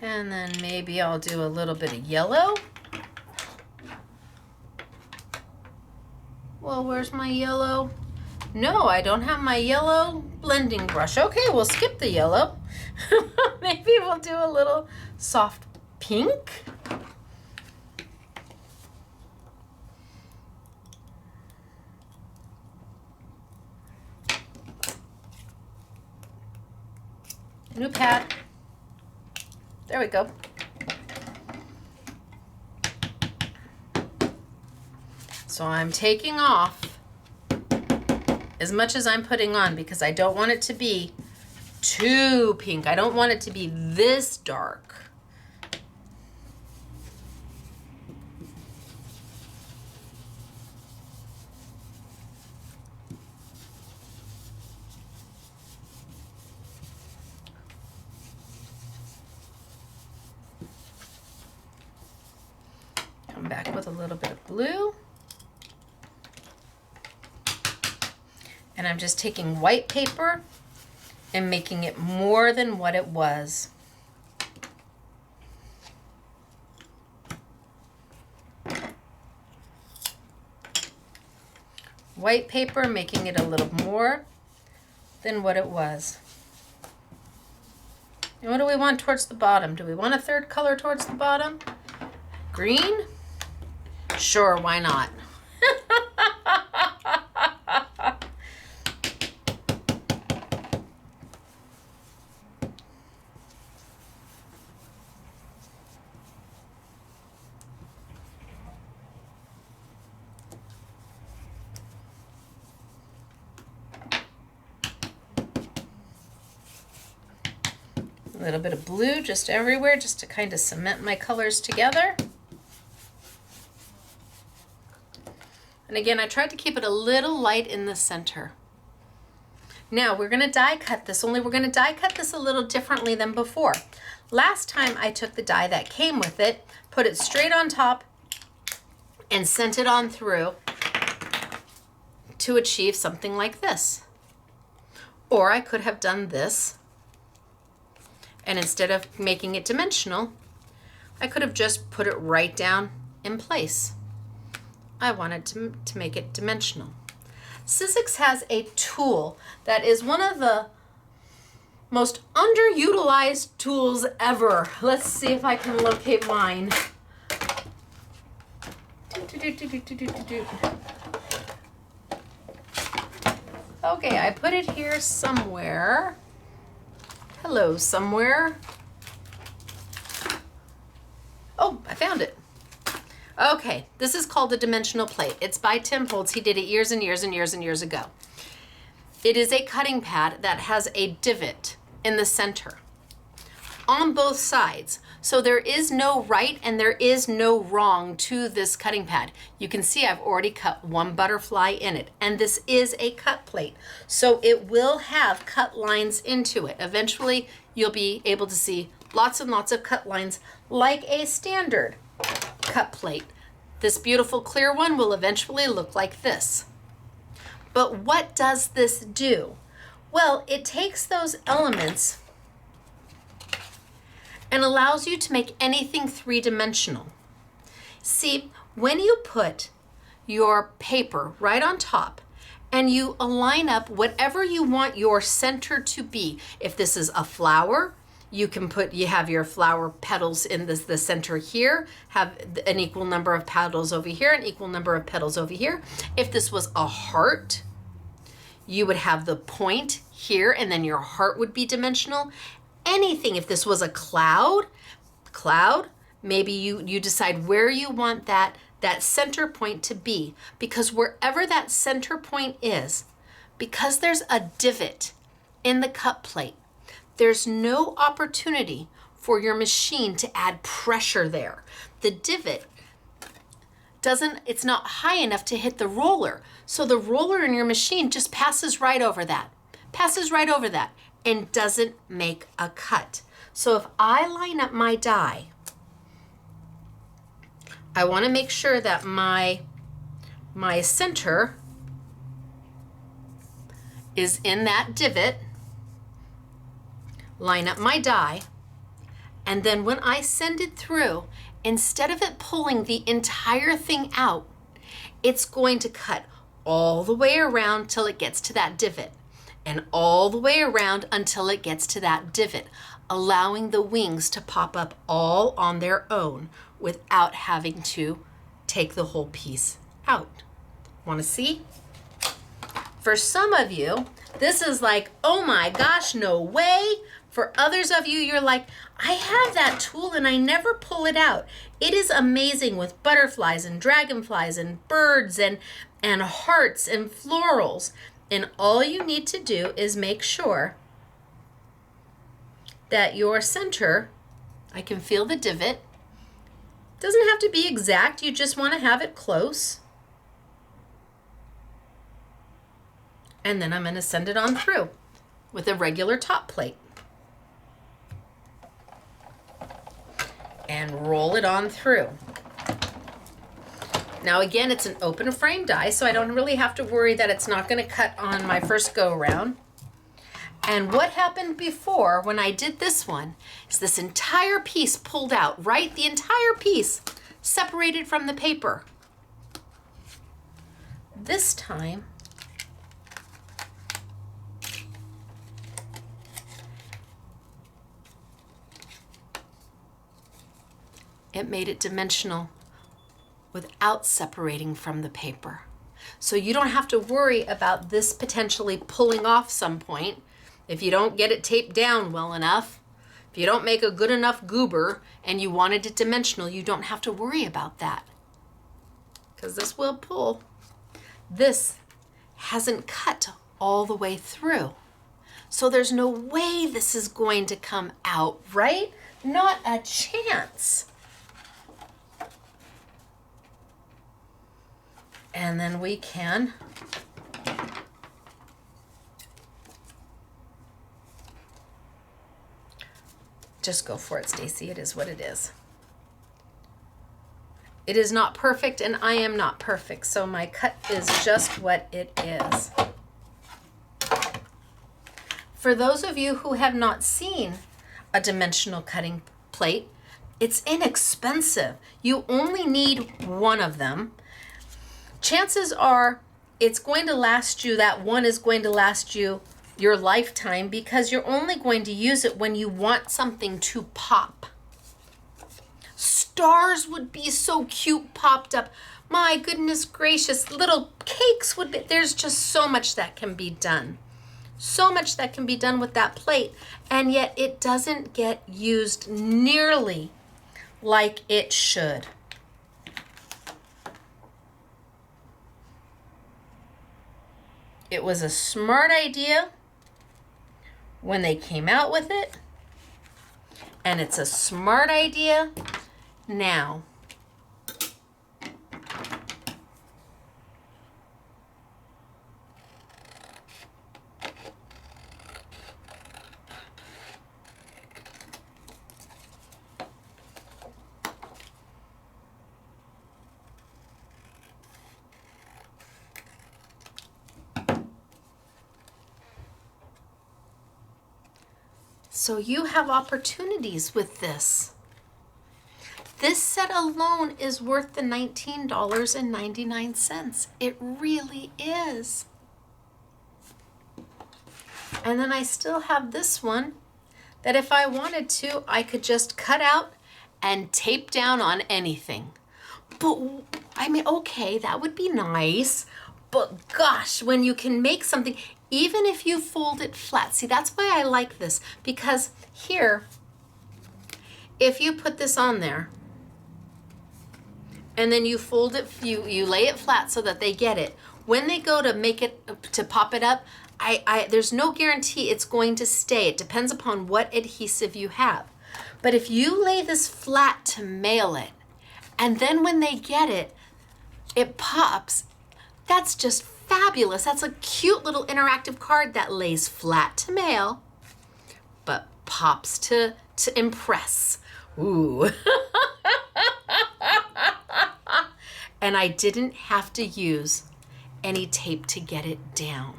And then maybe I'll do a little bit of yellow. Well, where's my yellow? No, I don't have my yellow blending brush. Okay, we'll skip the yellow. Maybe we'll do a little soft pink. New pad. There we go. So I'm taking off as much as I'm putting on because I don't want it to be too pink. I don't want it to be this dark. Come back with a little bit of blue. And I'm just taking white paper and making it more than what it was. White paper, making it a little more than what it was. And what do we want towards the bottom? Do we want a third color towards the bottom? Green? Sure, why not? A little bit of blue just everywhere, just to kind of cement my colors together. And again, I tried to keep it a little light in the center. Now we're going to die cut this, only we're going to die cut this a little differently than before. Last time I took the die that came with it, put it straight on top, and sent it on through to achieve something like this. Or I could have done this, and instead of making it dimensional, I could have just put it right down in place. I wanted to make it dimensional. Sizzix has a tool that is one of the most underutilized tools ever. Let's see if I can locate mine. Okay, I put it here somewhere. Hello, somewhere. Oh, I found it. Okay, this is called a dimensional plate. It's by Tim Holtz. He did it years and years and years and years ago. It is a cutting pad that has a divot in the center on both sides. So there is no right and there is no wrong to this cutting pad. You can see I've already cut one butterfly in it, and this is a cut plate. So it will have cut lines into it. Eventually, you'll be able to see lots and lots of cut lines like a standard cut plate. This beautiful clear one will eventually look like this. But what does this do? Well, it takes those elements and allows you to make anything three-dimensional. See, when you put your paper right on top and you align up whatever you want your center to be, if this is a flower, you have your flower petals in the center here, have an equal number of petals over here, an equal number of petals over here. If this was a heart, you would have the point here, and then your heart would be dimensional. Anything, if this was a cloud, maybe you decide where you want that center point to be, because wherever that center point is, because there's a divot in the cut plate, there's no opportunity for your machine to add pressure there. The divot it's not high enough to hit the roller. So the roller in your machine just passes right over that, and doesn't make a cut. So if I line up my die, I want to make sure that my center is in that divot. Line up my die, and then when I send it through, instead of it pulling the entire thing out, it's going to cut all the way around till it gets to that divot, and all the way around until it gets to that divot, allowing the wings to pop up all on their own without having to take the whole piece out. Want to see? For some of you, this is like, oh my gosh, no way. For others of you, you're like, I have that tool and I never pull it out. It is amazing with butterflies and dragonflies and birds and hearts and florals. And all you need to do is make sure that your center, I can feel the divot, doesn't have to be exact, you just want to have it close. And then I'm going to send it on through with a regular top plate. And roll it on through. Now again, it's an open frame die, so I don't really have to worry that it's not going to cut on my first go around. And what happened before when I did this one is this entire piece pulled out, right? The entire piece separated from the paper. This time, it made it dimensional without separating from the paper. So you don't have to worry about this potentially pulling off some point. If you don't get it taped down well enough, if you don't make a good enough goober and you wanted it dimensional, you don't have to worry about that. Because this will pull. This hasn't cut all the way through. So there's no way this is going to come out, right? Not a chance. And then we can just go for it, Stacy. It is what it is. It is not perfect, and I am not perfect, so my cut is just what it is. For those of you who have not seen a dimensional cutting plate, it's inexpensive. You only need one of them. Chances are it's going to last you, that one is going to last you your lifetime, because you're only going to use it when you want something to pop. Stars would be so cute popped up. My goodness gracious, little cakes would be, there's just so much that can be done. So much that can be done with that plate, and yet it doesn't get used nearly like it should. It was a smart idea when they came out with it, and it's a smart idea now. So you have opportunities with this. This set alone is worth the $19.99. It really is. And then I still have this one that if I wanted to, I could just cut out and tape down on anything. But I mean, okay, that would be nice. But gosh, when you can make something, even if you fold it flat, see, that's why I like this, because here, if you put this on there and then you fold it, you lay it flat so that they get it, when they go to make it, to pop it up, there's no guarantee it's going to stay. It depends upon what adhesive you have. But if you lay this flat to mail it, and then when they get it, it pops, that's just fabulous. That's a cute little interactive card that lays flat to mail, but pops to impress. Ooh. And I didn't have to use any tape to get it down.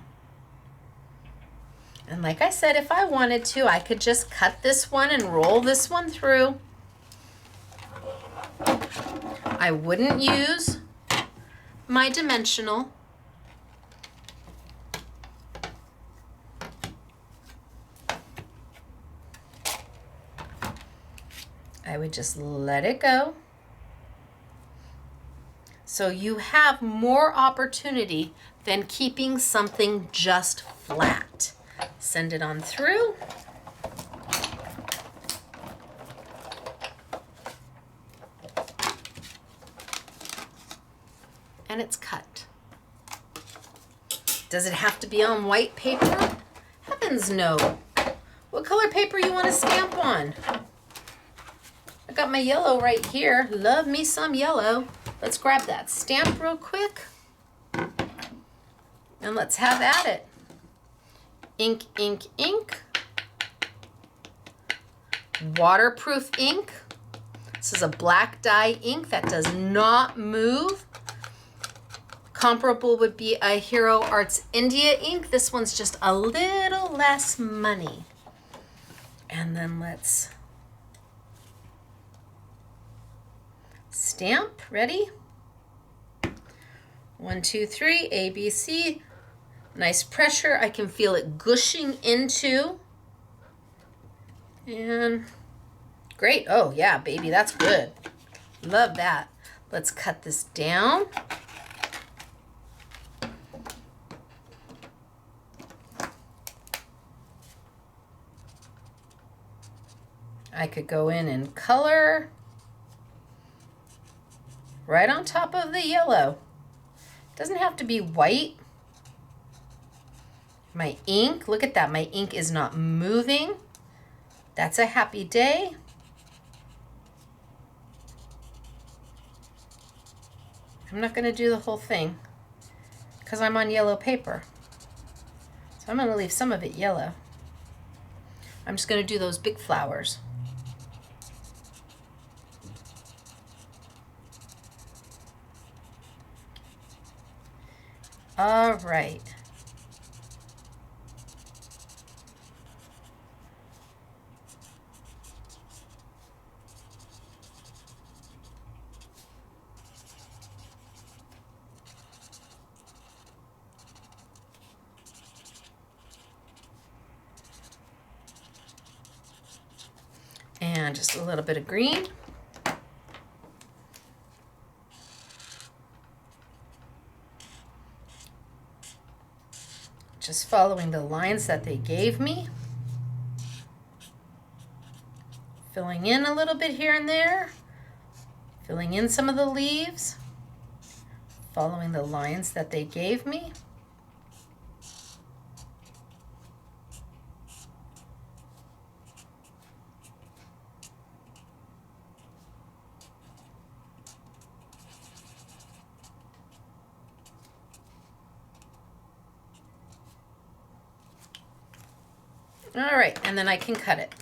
And like I said, if I wanted to, I could just cut this one and roll this one through. I wouldn't use my dimensional. I would just let it go. So you have more opportunity than keeping something just flat. Send it on through. And it's cut. Does it have to be on white paper? Heavens no. What color paper you want to stamp on? I got my yellow right here. Love me some yellow. Let's grab that stamp real quick. And let's have at it. Ink, ink, ink. Waterproof ink. This is a black dye ink that does not move. Comparable would be a Hero Arts India ink. This one's just a little less money. And then let's stamp. Ready? 1, 2, 3, A, B, C. Nice pressure. I can feel it gushing into. And great. Oh yeah, baby, that's good. Love that. Let's cut this down. I could go in and color right on top of the yellow. Doesn't have to be white. My ink, look at that. My ink is not moving. That's a happy day. I'm not going to do the whole thing because I'm on yellow paper. So I'm going to leave some of it yellow. I'm just going to do those big flowers. All right. And just a little bit of green. Just following the lines that they gave me. Filling in a little bit here and there. Filling in some of the leaves. Following the lines that they gave me. All right, and then I can cut it.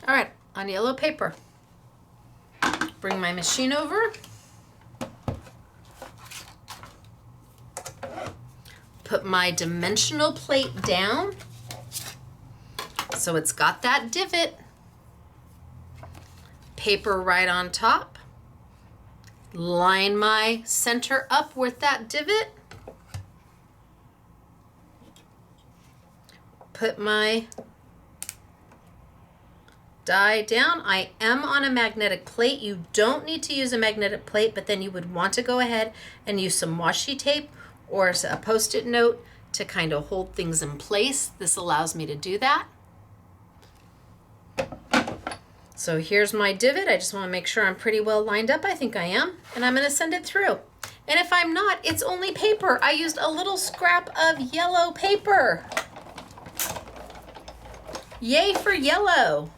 All right, on yellow paper. Bring my machine over. Put my dimensional plate down. So it's got that divot. Paper right on top. Line my center up with that divot. Put my die down. I am on a magnetic plate. You don't need to use a magnetic plate, but then you would want to go ahead and use some washi tape or a Post-it note to kind of hold things in place. This allows me to do that. So here's my divot. I just want to make sure I'm pretty well lined up. I think I am. And I'm going to send it through. And if I'm not, it's only paper. I used a little scrap of yellow paper. Yay for yellow.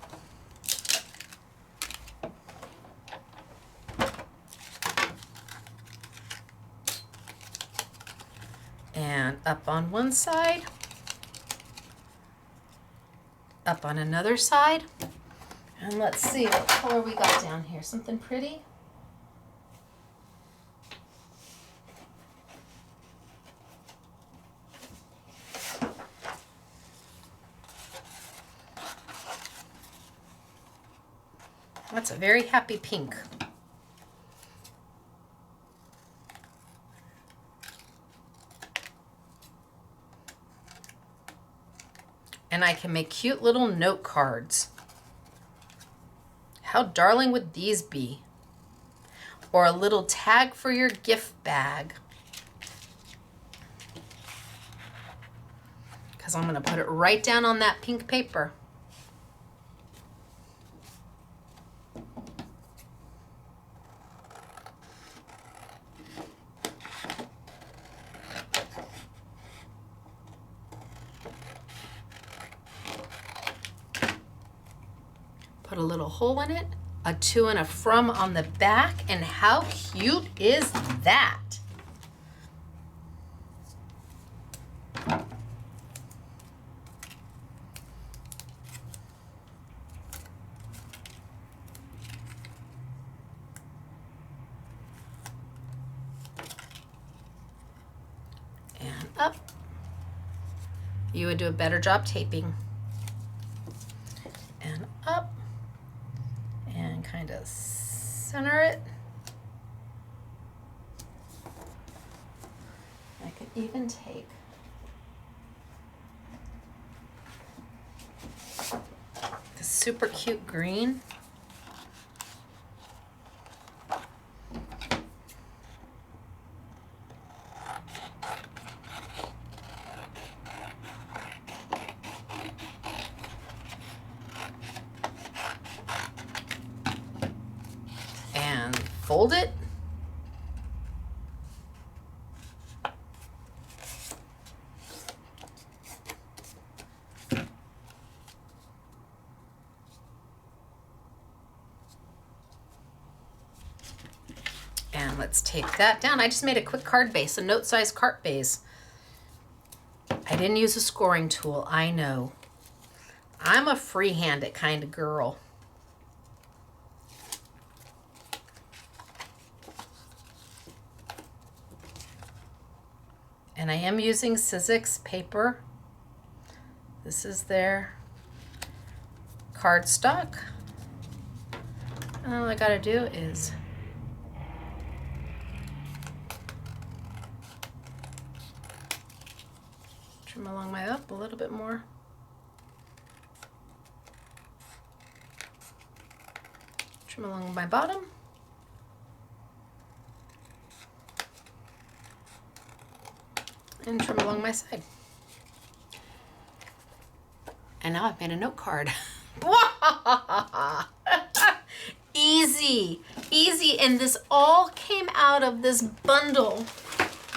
And up on one side. Up on another side. And let's see what color we got down here. Something pretty? That's a very happy pink. And I can make cute little note cards. How darling would these be? Or a little tag for your gift bag. Because because I'm going to put it right down on that pink paper. Put a little hole in it, a to and a from on the back, and how cute is that? And up. You would do a better job taping. And up. And kind of center it. I could even take this super cute green. And fold it. And let's tape that down. I just made a quick card base, a note size card base. I didn't use a scoring tool, I know. I'm a free-handed kind of girl. And I am using Sizzix paper. This is their cardstock. And all I gotta do is trim along my up a little bit more. Trim along my bottom. And trim along my side. And now I've made a note card. Easy, easy. And this all came out of this bundle.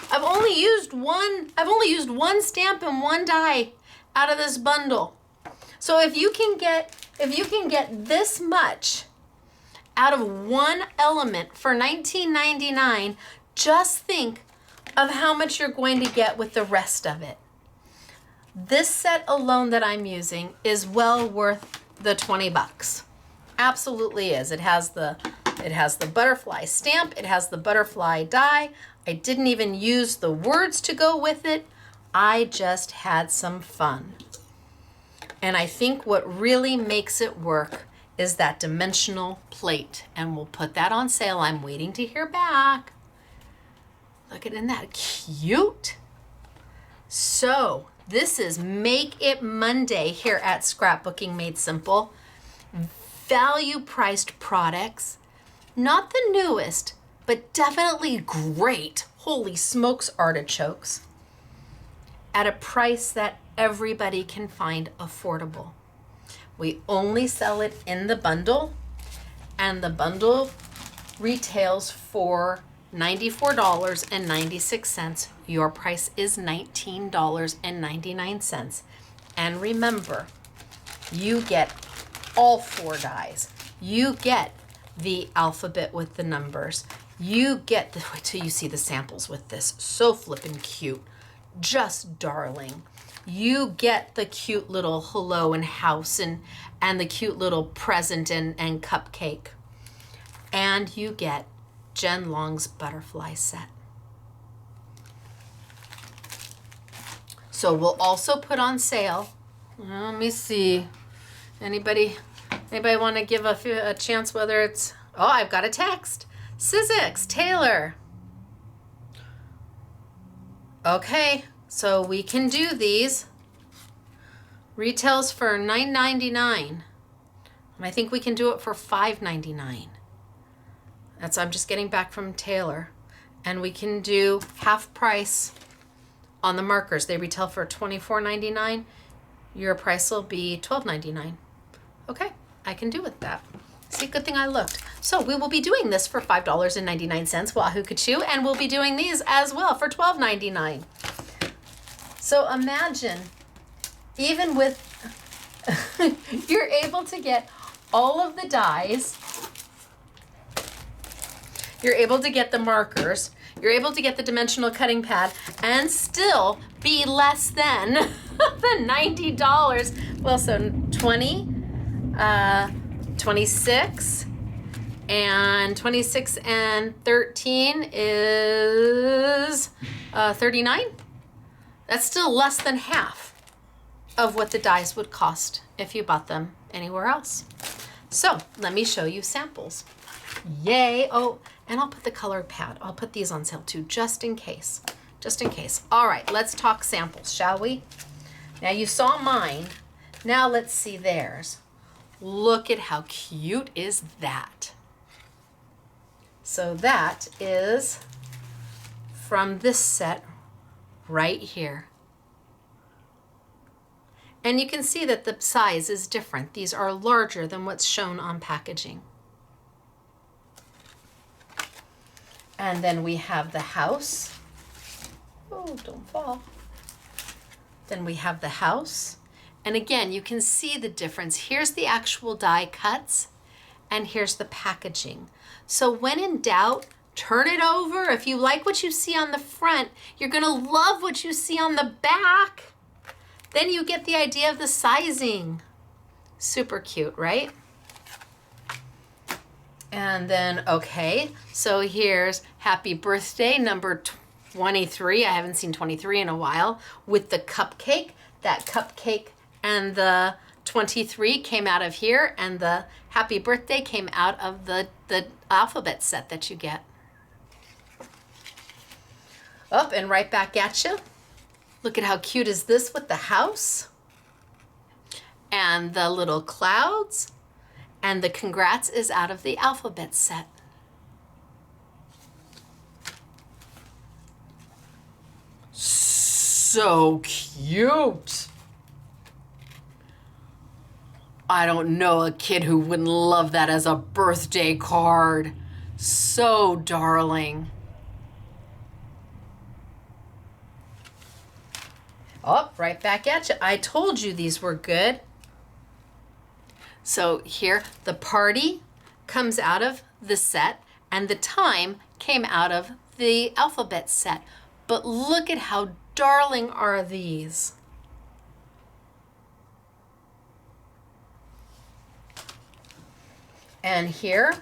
I've only used one stamp and one die out of this bundle. So if you can get this much out of one element for $19.99, just think of how much you're going to get with the rest of it. This set alone that I'm using is well worth the 20 bucks. Absolutely is. It has the butterfly stamp, it has the butterfly die. I didn't even use the words to go with it. I just had some fun. And I think what really makes it work is that dimensional plate. And we'll put that on sale. I'm waiting to hear back. Look at, isn't that cute? So this is Make It Monday here at Scrapbooking Made Simple. Value priced products, not the newest, but definitely great. Holy smokes, artichokes. At a price that everybody can find affordable. We only sell it in the bundle, and the bundle retails for $94.96. Your price is $19.99. And remember, you get all 4 dies. You get the alphabet with the numbers. You get the, wait till you see the samples with this. So flippin' cute. Just darling. You get the cute little hello and house and the cute little present and cupcake. And you get Jen Long's butterfly set. So we'll also put on sale. Let me see. Anybody want to give a chance whether it's, oh, I've got a text. Sizzix, Taylor. Okay, so we can do these. Retails for $9.99. And I think we can do it for $5.99. I'm just getting back from Taylor. And we can do half price On the markers, they retail for $24.99. Your price will be $12.99. Okay, I can do with that. See, good thing I looked. So we will be doing this for $5.99, Wahoo Kachoo, and we'll be doing these as well for $12.99. So imagine, even with, you're able to get all of the dies, you're able to get the markers, you're able to get the dimensional cutting pad, and still be less than the $90. Well, so 20, 26, and 26 and 13 is 39. That's still less than half of what the dies would cost if you bought them anywhere else. So let me show you samples. Yay. Oh, and I'll put the colored pad. I'll put these on sale too, just in case. Just in case. All right, let's talk samples, shall we? Now you saw mine. Now let's see theirs. Look at how cute is that. So that is from this set right here. And you can see that the size is different. These are larger than what's shown on packaging. And then we have the house. Oh, don't fall. Then we have the house. And again, you can see the difference. Here's the actual die cuts, and here's the packaging. So when in doubt, turn it over. If you like what you see on the front, you're gonna love what you see on the back. Then you get the idea of the sizing. Super cute, right? And then, okay, so here's Happy Birthday number 23. I haven't seen 23 in a while, with the cupcake. That cupcake and the 23 came out of here, and the Happy Birthday came out of the alphabet set that you get. Up and right back at you. Look at how cute is this with the house and the little clouds, and the congrats is out of the alphabet set. So cute. I don't know a kid who wouldn't love that as a birthday card. So darling. Oh, right back at you. I told you these were good. So here, the party comes out of the set, and the time came out of the alphabet set. But look at how darling are these. And here,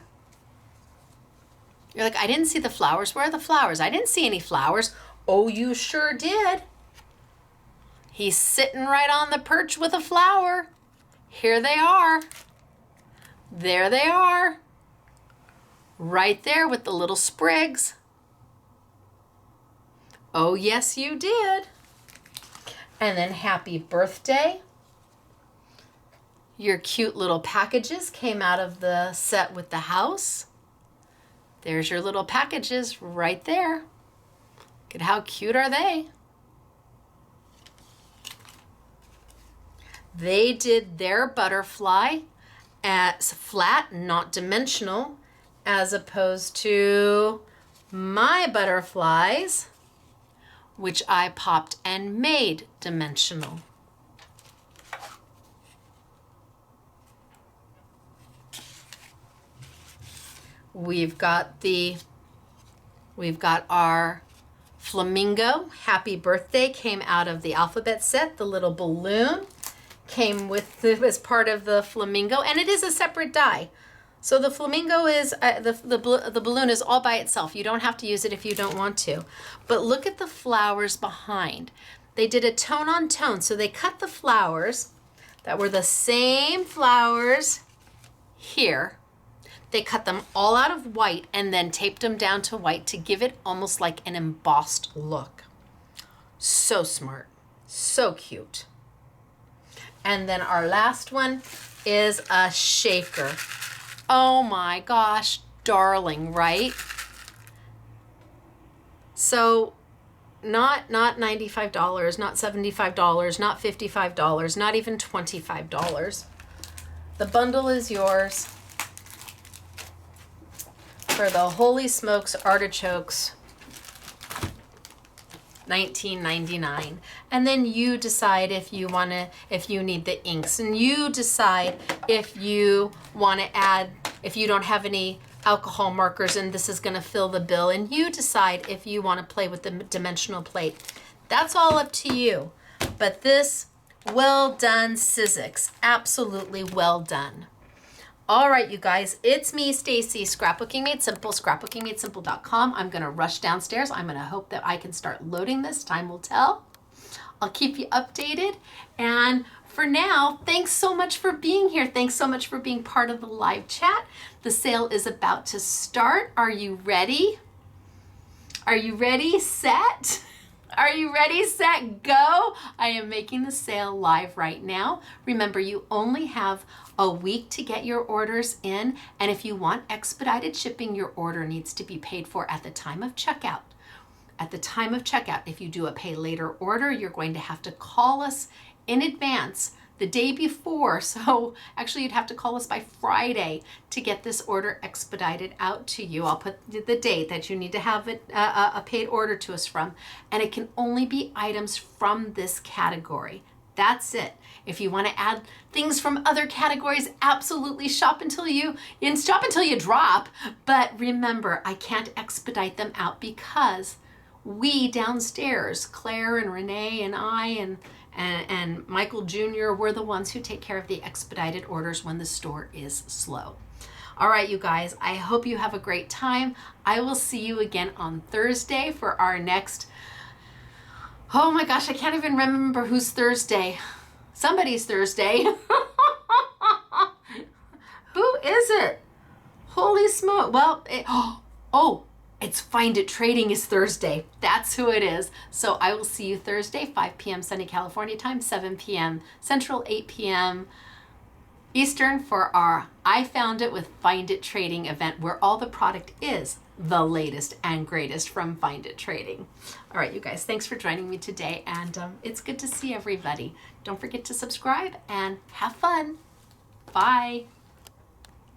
you're like, I didn't see the flowers. Where are the flowers? I didn't see any flowers. Oh, you sure did. He's sitting right on the perch with a flower. Here they are. There they are. Right there with the little sprigs. Oh, yes, you did. And then Happy Birthday. Your cute little packages came out of the set with the house. There's your little packages right there. Look at how cute are they. They did their butterfly as flat, not dimensional, as opposed to my butterflies, which I popped and made dimensional. We've got our flamingo. Happy Birthday came out of the alphabet set. The little balloon came with as part of the flamingo, and it is a separate die. So the flamingo is the balloon is all by itself. You don't have to use it if you don't want to. But look at the flowers behind. They did a tone on tone. So they cut the flowers that were the same flowers here. They cut them all out of white and then taped them down to white to give it almost like an embossed look. So smart, so cute. And then our last one is a shaker. Oh my gosh, darling, right? So not $95, not $75, not $55, not even $25. The bundle is yours for the Holy Smokes Artichokes, $19.99. And then you decide if you need the inks, and you decide if you want to add, if you don't have any alcohol markers and this is going to fill the bill, and you decide if you want to play with the dimensional plate. That's all up to you. But this, well done, Sizzix. Absolutely well done. All right, you guys, it's me, Stacy, Scrapbooking Made Simple, scrapbookingmadesimple.com. I'm going to rush downstairs. I'm going to hope that I can start loading this. Time will tell. I'll keep you updated. And for now, thanks so much for being here. Thanks so much for being part of the live chat. The sale is about to start. Are you ready? Are you ready? Set? Are you ready, set, go? I am making the sale live right now. Remember, you only have a week to get your orders in, and if you want expedited shipping, your order needs to be paid for at the time of checkout. At the time of checkout, if you do a pay later order, you're going to have to call us in advance the day before. So actually you'd have to call us by Friday to get this order expedited out to you. I'll put the date that you need to have it, a paid order to us from, and it can only be items from this category. That's it. If you want to add things from other categories, absolutely shop until you drop. But remember, I can't expedite them out because we downstairs, Claire and Renee and I and Michael Jr., we're the ones who take care of the expedited orders when the store is slow. All right, you guys, I hope you have a great time. I will see you again on Thursday for our next, oh my gosh, I can't even remember whose Thursday. Somebody's Thursday. Who is it? Holy smoke. Well, it's Find It Trading is Thursday. That's who it is. So I will see you Thursday, 5 p.m. Sunny California time, 7 p.m. Central, 8 p.m. Eastern for our I Found It with Find It Trading event, where all the product is the latest and greatest from Find It Trading. All right, you guys, thanks for joining me today. And it's good to see everybody. Don't forget to subscribe and have fun. Bye.